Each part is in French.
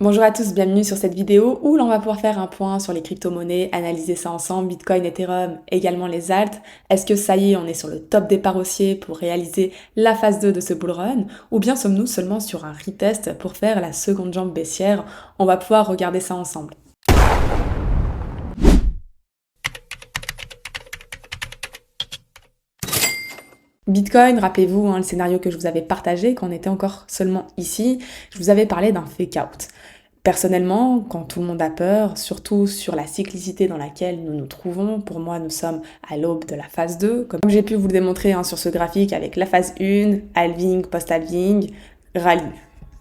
Bonjour à tous, bienvenue sur cette vidéo où l'on va pouvoir faire un point sur les crypto-monnaies, analyser ça ensemble, Bitcoin, Ethereum, également les alts. Est-ce que ça y est, on est sur le top départ haussier pour réaliser la phase 2 de ce bull run? Ou bien sommes-nous seulement sur un retest pour faire la seconde jambe baissière? On va pouvoir regarder ça ensemble. Bitcoin, rappelez-vous le scénario que je vous avais partagé quand on était encore seulement ici, je vous avais parlé d'un fake out. Personnellement, quand tout le monde a peur, surtout sur la cyclicité dans laquelle nous nous trouvons, pour moi nous sommes à l'aube de la phase 2, comme j'ai pu vous le démontrer sur ce graphique avec la phase 1, halving, post-halving, rallye.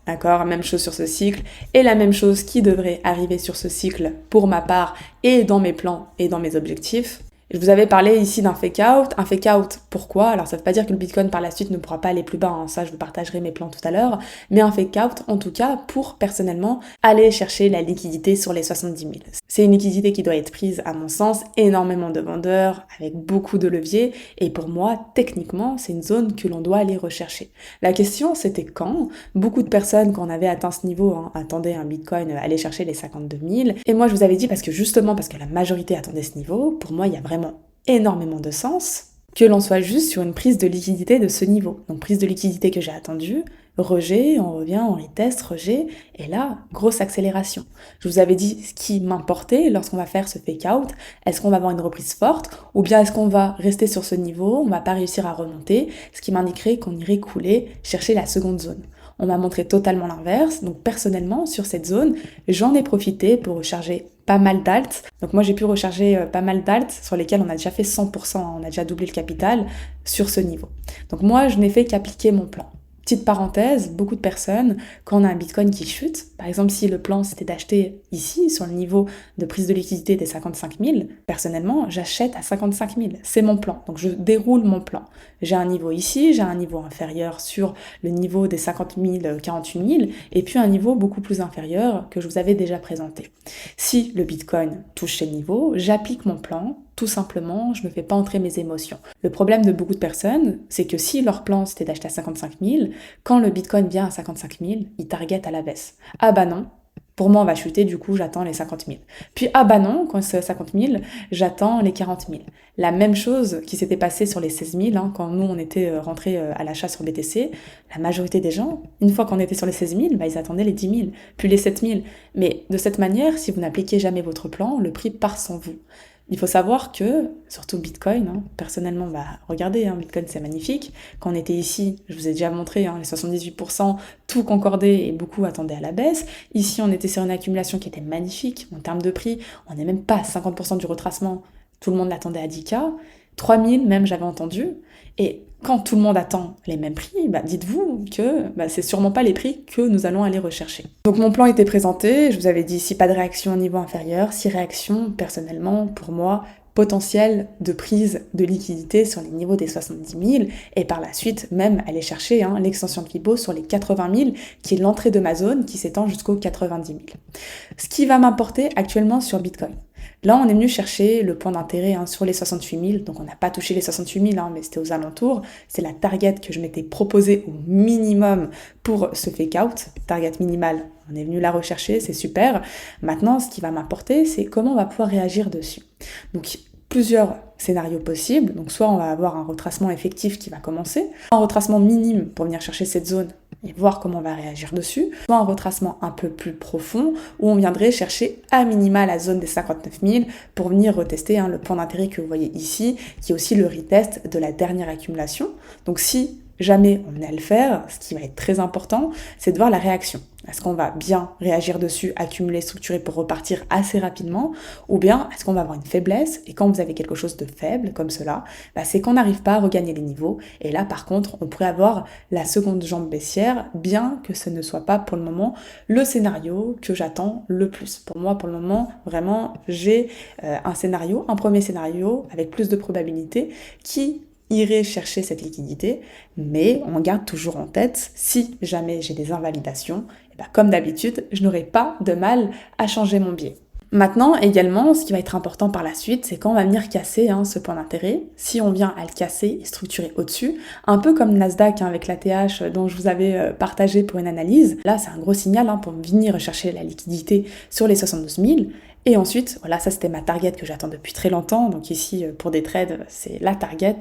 D'accord, même chose sur ce cycle, et la même chose qui devrait arriver sur ce cycle pour ma part et dans mes plans et dans mes objectifs. Je vous avais parlé ici d'un fake out. Un fake out, pourquoi? Alors ça ne veut pas dire que le Bitcoin par la suite ne pourra pas aller plus bas, ça je vous partagerai mes plans tout à l'heure, mais un fake out en tout cas pour personnellement aller chercher la liquidité sur les 70 000. C'est une liquidité qui doit être prise à mon sens, énormément de vendeurs, avec beaucoup de leviers, et pour moi techniquement c'est une zone que l'on doit aller rechercher. La question c'était quand? Beaucoup de personnes quand on avait atteint ce niveau attendaient un Bitcoin aller chercher les 52 000, et moi je vous avais dit parce que la majorité attendait ce niveau, pour moi il y a vraiment énormément de sens que l'on soit juste sur une prise de liquidité de ce niveau. Donc prise de liquidité que j'ai attendue, rejet, on revient, on reteste, rejet, et là, grosse accélération. Je vous avais dit ce qui m'importait lorsqu'on va faire ce fake out, est-ce qu'on va avoir une reprise forte, ou bien est-ce qu'on va rester sur ce niveau, on va pas réussir à remonter, ce qui m'indiquerait qu'on irait couler, chercher la seconde zone. On m'a montré totalement l'inverse, donc personnellement, sur cette zone, j'en ai profité pour recharger pas mal d'alts. Donc moi j'ai pu recharger pas mal d'alts sur lesquels on a déjà fait 100%, on a déjà doublé le capital sur ce niveau. Donc moi je n'ai fait qu'appliquer mon plan. Petite parenthèse, beaucoup de personnes, quand on a un Bitcoin qui chute, par exemple si le plan c'était d'acheter ici, sur le niveau de prise de liquidité des 55 000, personnellement j'achète à 55 000, c'est mon plan, donc je déroule mon plan. J'ai un niveau ici, j'ai un niveau inférieur sur le niveau des 50 000, 48 000, et puis un niveau beaucoup plus inférieur que je vous avais déjà présenté. Si le Bitcoin touche ces niveaux, j'applique mon plan, tout simplement, je ne me fais pas entrer mes émotions. Le problème de beaucoup de personnes, c'est que si leur plan c'était d'acheter à 55 000, quand le Bitcoin vient à 55 000, ils targetent à la baisse. Ah bah non, pour moi on va chuter, du coup j'attends les 50 000. Puis ah bah non, quand c'est 50 000, j'attends les 40 000. La même chose qui s'était passée sur les 16 000, quand nous on était rentrés à l'achat sur BTC, la majorité des gens, une fois qu'on était sur les 16 000, ils attendaient les 10 000, puis les 7 000. Mais de cette manière, si vous n'appliquez jamais votre plan, le prix part sans vous. Il faut savoir que, surtout Bitcoin, personnellement, regardez, Bitcoin c'est magnifique. Quand on était ici, je vous ai déjà montré, les 78%, tout concordait et beaucoup attendaient à la baisse. Ici, on était sur une accumulation qui était magnifique. En termes de prix, on n'est même pas à 50% du retracement. Tout le monde l'attendait à 10K. 3000 même, j'avais entendu. Et quand tout le monde attend les mêmes prix, dites-vous que c'est sûrement pas les prix que nous allons aller rechercher. Donc mon plan était présenté, je vous avais dit si pas de réaction au niveau inférieur, si réaction, personnellement, pour moi, potentiel de prise de liquidité sur les niveaux des 70 000 et par la suite même aller chercher l'extension de Fibo sur les 80 000 qui est l'entrée de ma zone qui s'étend jusqu'aux 90 000. Ce qui va m'importer actuellement sur Bitcoin. Là, on est venu chercher le point d'intérêt sur les 68 000, donc on n'a pas touché les 68 000, mais c'était aux alentours. C'est la target que je m'étais proposée au minimum pour ce fake out, target minimale. On est venu la rechercher, c'est super. Maintenant, ce qui va m'apporter, c'est comment on va pouvoir réagir dessus. Donc, plusieurs scénarios possibles. Donc, soit on va avoir un retracement effectif qui va commencer, un retracement minime pour venir chercher cette zone et voir comment on va réagir dessus, soit un retracement un peu plus profond où on viendrait chercher à minima la zone des 59 000 pour venir retester le point d'intérêt que vous voyez ici, qui est aussi le retest de la dernière accumulation. Donc si jamais on est à le faire, ce qui va être très important, c'est de voir la réaction. Est-ce qu'on va bien réagir dessus, accumuler, structurer pour repartir assez rapidement, ou bien est-ce qu'on va avoir une faiblesse, et quand vous avez quelque chose de faible comme cela, c'est qu'on n'arrive pas à regagner les niveaux, et là par contre on pourrait avoir la seconde jambe baissière, bien que ce ne soit pas pour le moment le scénario que j'attends le plus. Pour moi pour le moment vraiment j'ai un premier scénario avec plus de probabilité qui irai chercher cette liquidité, mais on garde toujours en tête, si jamais j'ai des invalidations, comme d'habitude, je n'aurai pas de mal à changer mon biais. Maintenant, également, ce qui va être important par la suite, c'est quand on va venir casser ce point d'intérêt, si on vient à le casser et structurer au-dessus, un peu comme Nasdaq avec l'ATH dont je vous avais partagé pour une analyse, là c'est un gros signal pour venir chercher la liquidité sur les 72 000, et ensuite, voilà, ça c'était ma target que j'attends depuis très longtemps, donc ici pour des trades, c'est la target.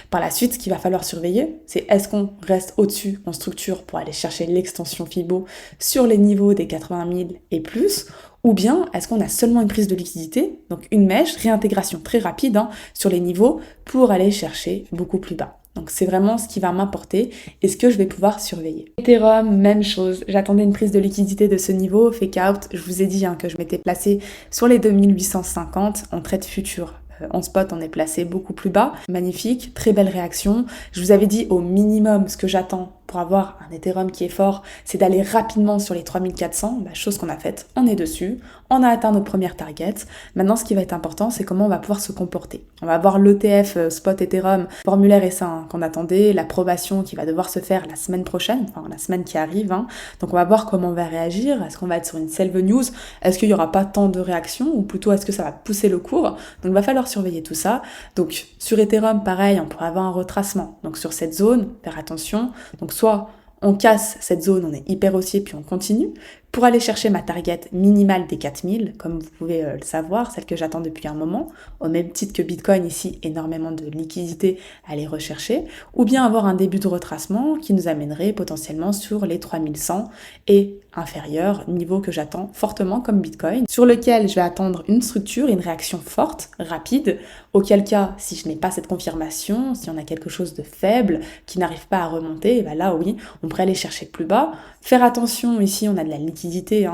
Par la suite, ce qu'il va falloir surveiller, c'est est-ce qu'on reste au-dessus, on structure pour aller chercher l'extension Fibo sur les niveaux des 80 000 et plus, ou bien est-ce qu'on a seulement une prise de liquidité, donc une mèche, réintégration très rapide sur les niveaux pour aller chercher beaucoup plus bas. Donc c'est vraiment ce qui va m'importer et ce que je vais pouvoir surveiller. Ethereum, même chose, j'attendais une prise de liquidité de ce niveau, fake out, je vous ai dit que je m'étais placée sur les 2850 en trade futur. En spot, on est placé beaucoup plus bas. Magnifique, très belle réaction. Je vous avais dit au minimum ce que j'attends pour avoir un Ethereum qui est fort, c'est d'aller rapidement sur les 3400, chose qu'on a faite, on est dessus, on a atteint notre première target. Maintenant, ce qui va être important, c'est comment on va pouvoir se comporter. On va avoir l'ETF Spot Ethereum, formulaire S1 qu'on attendait, l'approbation qui va devoir se faire la semaine prochaine, enfin la semaine qui arrive. Donc on va voir comment on va réagir, est-ce qu'on va être sur une sell the news, est-ce qu'il n'y aura pas tant de réactions, ou plutôt est-ce que ça va pousser le cours. Donc il va falloir surveiller tout ça. Donc sur Ethereum, pareil, on pourrait avoir un retracement. Donc sur cette zone, faire attention. Donc soit on casse cette zone, on est hyper haussier, puis on continue, pour aller chercher ma target minimale des 4000, comme vous pouvez le savoir, celle que j'attends depuis un moment, au même titre que Bitcoin ici, énormément de liquidités à aller rechercher, ou bien avoir un début de retracement qui nous amènerait potentiellement sur les 3100 et inférieur, niveau que j'attends fortement comme Bitcoin, sur lequel je vais attendre une structure, une réaction forte, rapide, auquel cas, si je n'ai pas cette confirmation, si on a quelque chose de faible, qui n'arrive pas à remonter, et là oui, on pourrait aller chercher plus bas. Faire attention, ici on a de la liquidité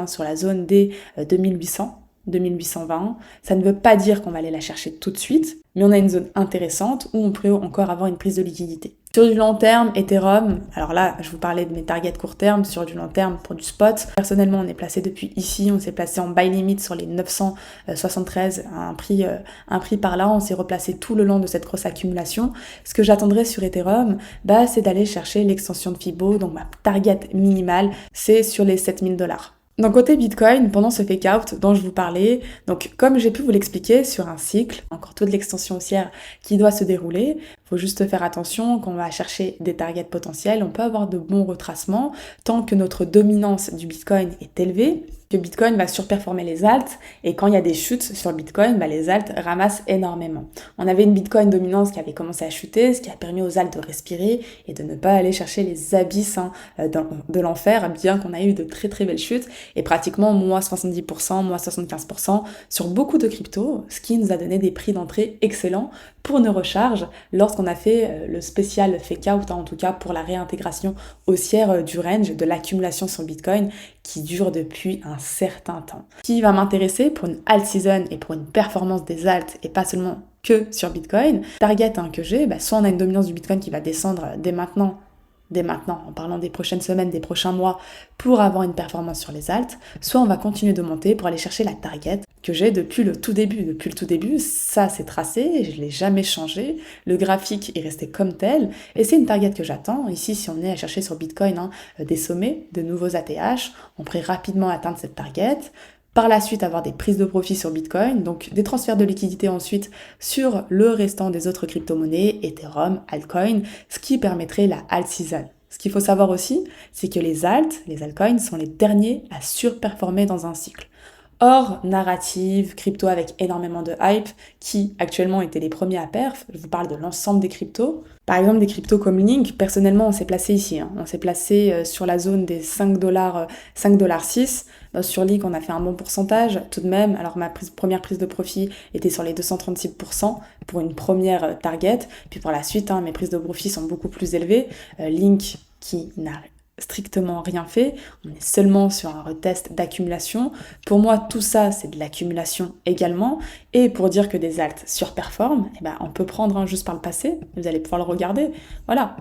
sur la zone des 2800, 2820. Ça ne veut pas dire qu'on va aller la chercher tout de suite, mais on a une zone intéressante où on peut encore avoir une prise de liquidité. Sur du long terme, Ethereum, alors là, je vous parlais de mes targets court terme, sur du long terme pour du spot. Personnellement, on est placé depuis ici, on s'est placé en buy limit sur les 973, un prix par là, on s'est replacé tout le long de cette grosse accumulation. Ce que j'attendrai sur Ethereum, c'est d'aller chercher l'extension de Fibo, donc ma target minimale, c'est sur les 7000 $. Donc côté Bitcoin, pendant ce fake out dont je vous parlais, donc comme j'ai pu vous l'expliquer sur un cycle, encore toute l'extension haussière qui doit se dérouler, faut juste faire attention quand on va chercher des targets potentiels, on peut avoir de bons retracements tant que notre dominance du Bitcoin est élevée, que Bitcoin va surperformer les alts, et quand il y a des chutes sur Bitcoin, les alts ramassent énormément. On avait une Bitcoin dominance qui avait commencé à chuter, ce qui a permis aux alts de respirer et de ne pas aller chercher les abysses de l'enfer, bien qu'on a eu de très très belles chutes, et pratiquement moins 70%, moins 75% sur beaucoup de cryptos, ce qui nous a donné des prix d'entrée excellents pour nos recharges lorsqu'on a fait le spécial fake out, en tout cas pour la réintégration haussière du range, de l'accumulation sur Bitcoin qui dure depuis un certain temps. Ce qui va m'intéresser pour une alt season et pour une performance des alts et pas seulement que sur Bitcoin, target que j'ai, soit on a une dominance du Bitcoin qui va descendre dès maintenant, en parlant des prochaines semaines, des prochains mois, pour avoir une performance sur les alts, soit on va continuer de monter pour aller chercher la target que j'ai depuis le tout début. Depuis le tout début, ça c'est tracé, je ne l'ai jamais changé, le graphique est resté comme tel, et c'est une target que j'attends. Ici, si on est à chercher sur Bitcoin des sommets, de nouveaux ATH, on pourrait rapidement atteindre cette target. Par la suite, avoir des prises de profit sur Bitcoin, donc des transferts de liquidité ensuite sur le restant des autres crypto-monnaies, Ethereum, altcoin, ce qui permettrait la alt season. Ce qu'il faut savoir aussi, c'est que les altcoins sont les derniers à surperformer dans un cycle. Or, narrative, crypto avec énormément de hype, qui actuellement étaient les premiers à perf, je vous parle de l'ensemble des cryptos. Par exemple, des cryptos comme Link, personnellement, on s'est placé ici. On s'est placé sur la zone des 5 $, 5,6 $. Sur Link, on a fait un bon pourcentage tout de même. Alors, ma première prise de profit était sur les 236% pour une première target. Puis par la suite, mes prises de profit sont beaucoup plus élevées. Link, qui n'a strictement rien fait, on est seulement sur un retest d'accumulation. Pour moi, tout ça, c'est de l'accumulation également. Et pour dire que des alts surperforment, on peut prendre juste par le passé, vous allez pouvoir le regarder. Voilà.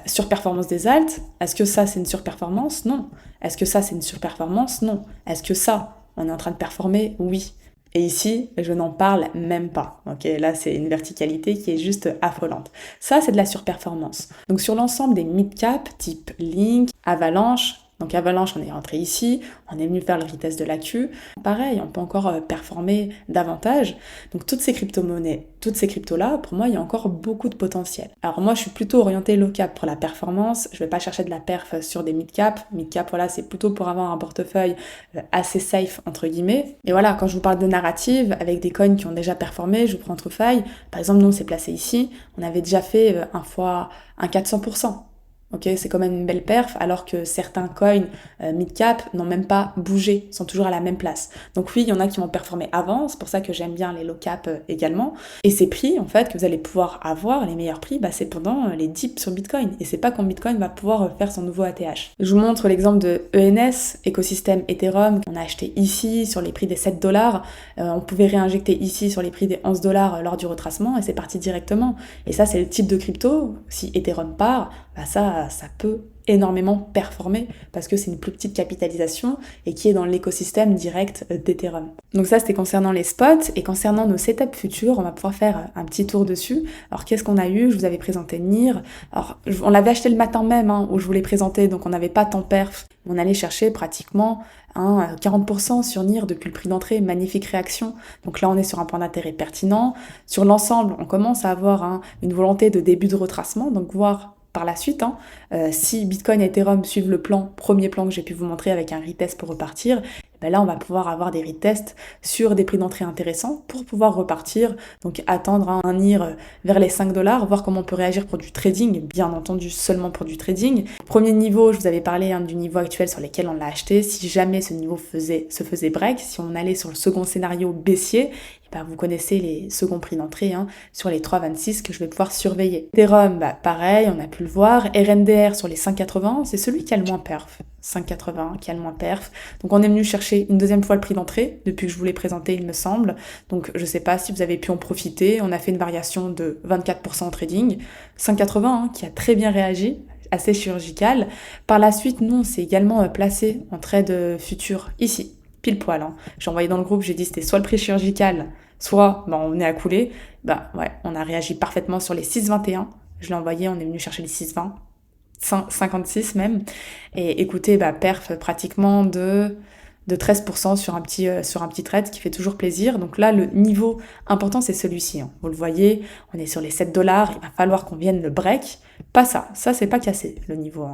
Surperformance des alts, est-ce que ça, c'est une surperformance? Non. Est-ce que ça, c'est une surperformance? Non. Est-ce que ça, on est en train de performer? Oui. Et ici, je n'en parle même pas. Ok, là, c'est une verticalité qui est juste affolante. Ça, c'est de la surperformance. Donc, sur l'ensemble des mid-cap, type Link, Avalanche, Donc Avalanche, on est rentré ici, on est venu faire le retest de l'AQ. Pareil, on peut encore performer davantage. Donc toutes ces crypto-monnaies, toutes ces cryptos-là, pour moi, il y a encore beaucoup de potentiel. Alors moi, je suis plutôt orientée low cap pour la performance. Je vais pas chercher de la perf sur des mid cap. Mid cap, voilà, c'est plutôt pour avoir un portefeuille assez safe, entre guillemets. Et voilà, quand je vous parle de narrative, avec des coins qui ont déjà performé, je vous prends Trufaille. Par exemple, nous, on s'est placé ici. On avait déjà fait un 400%. Ok, c'est quand même une belle perf, alors que certains coins mid-cap n'ont même pas bougé, sont toujours à la même place. Donc oui, il y en a qui vont performer avant, c'est pour ça que j'aime bien les low-cap également. Et ces prix, en fait, que vous allez pouvoir avoir, les meilleurs prix, c'est pendant les dips sur Bitcoin. Et c'est pas quand Bitcoin va pouvoir faire son nouveau ATH. Je vous montre l'exemple de ENS, écosystème Ethereum, qu'on a acheté ici sur les prix des 7 $. On pouvait réinjecter ici sur les prix des 11 $ lors du retracement, et c'est parti directement. Et ça, c'est le type de crypto, si Ethereum part, ça peut énormément performer parce que c'est une plus petite capitalisation et qui est dans l'écosystème direct d'Ethereum. Donc ça, c'était concernant les spots, et concernant nos setups futurs, on va pouvoir faire un petit tour dessus. Alors qu'est-ce qu'on a eu? Je vous avais présenté NIR. Alors on l'avait acheté le matin même où je vous l'ai présenté, donc on n'avait pas tant perf. On allait chercher pratiquement 40% sur NIR depuis le prix d'entrée, magnifique réaction. Donc là, on est sur un point d'intérêt pertinent. Sur l'ensemble, on commence à avoir une volonté de début de retracement, donc voir par la suite, si Bitcoin et Ethereum suivent le premier plan que j'ai pu vous montrer avec un retest pour repartir, là on va pouvoir avoir des retests sur des prix d'entrée intéressants pour pouvoir repartir, donc attendre un NIR vers les 5 $, voir comment on peut réagir pour du trading, bien entendu seulement pour du trading. Premier niveau, je vous avais parlé du niveau actuel sur lequel on l'a acheté. Si jamais ce niveau se faisait break, si on allait sur le second scénario baissier, vous connaissez les seconds prix d'entrée sur les 3,26 que je vais pouvoir surveiller. Ethereum, pareil, on a pu le voir. RNDR sur les 5,80, c'est celui qui a le moins perf. 5,80 qui a le moins perf. Donc on est venu chercher une deuxième fois le prix d'entrée depuis que je vous l'ai présenté, il me semble. Donc je sais pas si vous avez pu en profiter. On a fait une variation de 24% en trading. 5,80 qui a très bien réagi, assez chirurgical. Par la suite, nous, on s'est également placé en trade futur ici. Pile poil. J'ai envoyé dans le groupe, j'ai dit c'était soit le prix chirurgical, soit on venait à couler. On a réagi parfaitement sur les 6,21. Je l'ai envoyé, on est venu chercher les 6,20. 56 même. Et écoutez, perf pratiquement de 13% sur un petit trade, qui fait toujours plaisir. Donc là, le niveau important, c'est celui-ci. Vous le voyez, on est sur les 7 $. Il va falloir qu'on vienne le break. Pas ça. Ça, c'est pas casser le niveau.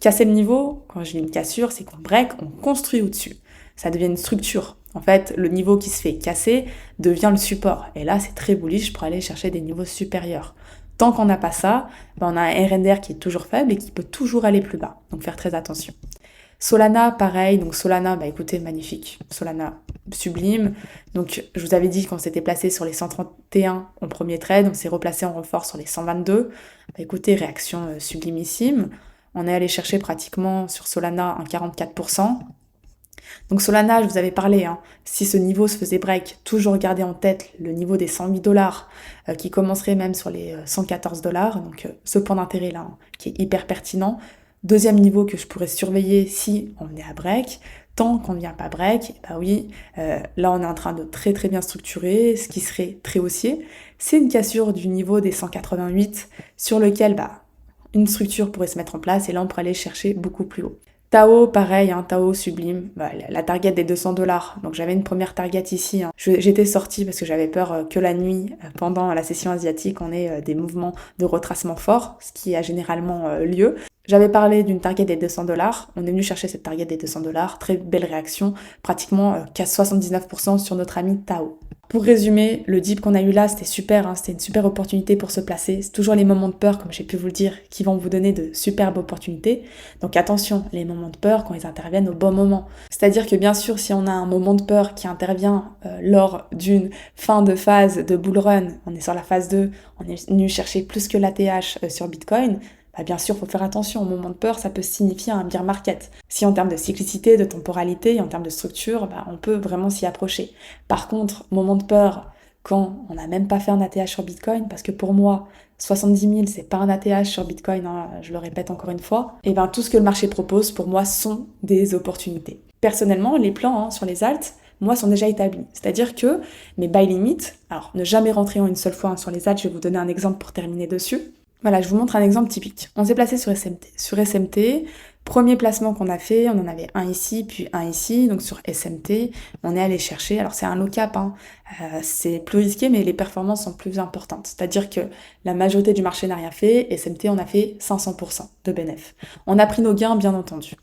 Casser le niveau, quand je dis une cassure, c'est qu'on break, on construit au-dessus. Ça devient une structure. En fait, le niveau qui se fait casser devient le support. Et là, c'est très bullish pour aller chercher des niveaux supérieurs. Tant qu'on n'a pas ça, on a un RNDR qui est toujours faible et qui peut toujours aller plus bas. Donc faire très attention. Solana, pareil. Donc Solana, écoutez, magnifique. Solana, sublime. Donc je vous avais dit qu'on s'était placé sur les 131 en premier trade. On s'est replacé en renfort sur les 122. Écoutez, réaction sublimissime. On est allé chercher pratiquement sur Solana un 44%. Donc Solana, je vous avais parlé, si ce niveau se faisait break, toujours garder en tête le niveau des 108 $, qui commencerait même sur les 114 $. Donc ce point d'intérêt là, qui est hyper pertinent. Deuxième niveau que je pourrais surveiller si on venait à break. Tant qu'on ne vient pas break, là on est en train de très très bien structurer, ce qui serait très haussier. C'est une cassure du niveau des 188 sur lequel une structure pourrait se mettre en place, et là on pourrait aller chercher beaucoup plus haut. Tao, pareil, Tao sublime, la target des 200 $. Donc j'avais une première target ici. J'étais sortie parce que j'avais peur que la nuit, pendant la session asiatique, on ait des mouvements de retracement forts, ce qui a généralement lieu. J'avais parlé d'une target des 200 $. On est venu chercher cette target des 200 $. Très belle réaction, pratiquement 79% sur notre ami Tao. Pour résumer, le dip qu'on a eu là, c'était super, c'était une super opportunité pour se placer. C'est toujours les moments de peur, comme j'ai pu vous le dire, qui vont vous donner de superbes opportunités. Donc attention, les moments de peur, quand ils interviennent au bon moment. C'est-à-dire que bien sûr, si on a un moment de peur qui intervient lors d'une fin de phase de bull run, on est sur la phase 2, on est venu chercher plus que l'ATH sur Bitcoin, bien sûr, il faut faire attention. Au moment de peur, ça peut signifier un bear market. Si en termes de cyclicité, de temporalité et en termes de structure, on peut vraiment s'y approcher. Par contre, moment de peur, quand on n'a même pas fait un ATH sur Bitcoin, parce que pour moi, 70 000, c'est pas un ATH sur Bitcoin, je le répète encore une fois, et tout ce que le marché propose, pour moi, sont des opportunités. Personnellement, les plans sur les alts, moi, sont déjà établis. C'est-à-dire que mes buy limits, alors ne jamais rentrer en une seule fois sur les alts, je vais vous donner un exemple pour terminer dessus. Voilà, je vous montre un exemple typique. On s'est placé sur SMT. Sur SMT, Premier placement qu'on a fait, on en avait un ici, puis un ici, donc sur SMT, on est allé chercher, alors c'est un low cap, hein, c'est plus risqué, mais les performances sont plus importantes. C'est-à-dire que la majorité du marché n'a rien fait, SMT, on a fait 500% de bénéf. On a pris nos gains, bien entendu.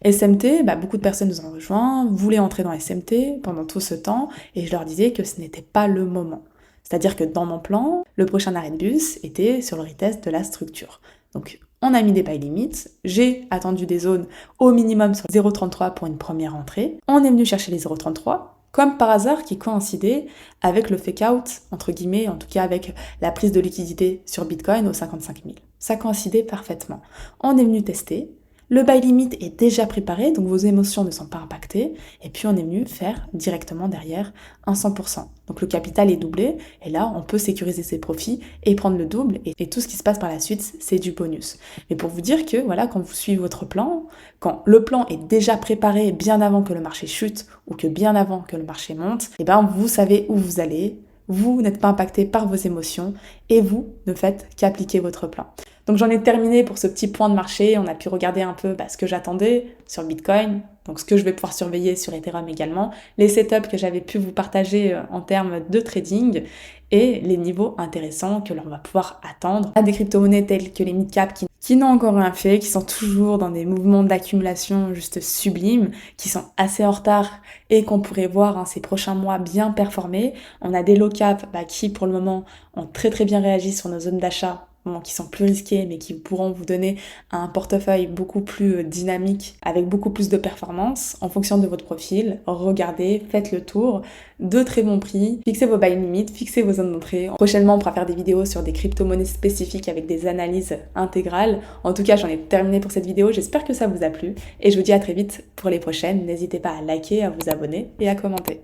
SMT, beaucoup de personnes nous ont rejoints, voulaient entrer dans SMT pendant tout ce temps, et je leur disais que ce n'était pas le moment. C'est-à-dire que dans mon plan, le prochain arrêt de bus était sur le retest de la structure. Donc on a mis des buy limits, j'ai attendu des zones au minimum sur 0,33 pour une première entrée. On est venu chercher les 0,33, comme par hasard qui coïncidait avec le fake out, entre guillemets, en tout cas avec la prise de liquidité sur Bitcoin aux 55 000. Ça coïncidait parfaitement. On est venu tester. Le buy limit est déjà préparé, donc vos émotions ne sont pas impactées. Et puis on est venu faire directement derrière un 100%. Donc le capital est doublé, et là on peut sécuriser ses profits et prendre le double. Et tout ce qui se passe par la suite, c'est du bonus. Mais pour vous dire que voilà, quand vous suivez votre plan, quand le plan est déjà préparé bien avant que le marché chute ou que bien avant que le marché monte, et vous savez où vous allez. Vous n'êtes pas impacté par vos émotions et vous ne faites qu'appliquer votre plan. Donc j'en ai terminé pour ce petit point de marché. On a pu regarder un peu ce que j'attendais sur Bitcoin, donc ce que je vais pouvoir surveiller sur Ethereum également, les setups que j'avais pu vous partager en termes de trading et les niveaux intéressants que l'on va pouvoir attendre à des crypto-monnaies telles que les mid-cap qui n'ont encore rien fait, qui sont toujours dans des mouvements d'accumulation juste sublimes, qui sont assez en retard et qu'on pourrait voir ces prochains mois bien performer. On a des low cap qui pour le moment ont très très bien réagi sur nos zones d'achat, qui sont plus risqués mais qui pourront vous donner un portefeuille beaucoup plus dynamique avec beaucoup plus de performance en fonction de votre profil. Regardez, faites le tour, de très bons prix, fixez vos buy limits, fixez vos zones d'entrée. Prochainement on pourra faire des vidéos sur des crypto-monnaies spécifiques avec des analyses intégrales. En tout cas j'en ai terminé pour cette vidéo, j'espère que ça vous a plu et je vous dis à très vite pour les prochaines. N'hésitez pas à liker, à vous abonner et à commenter.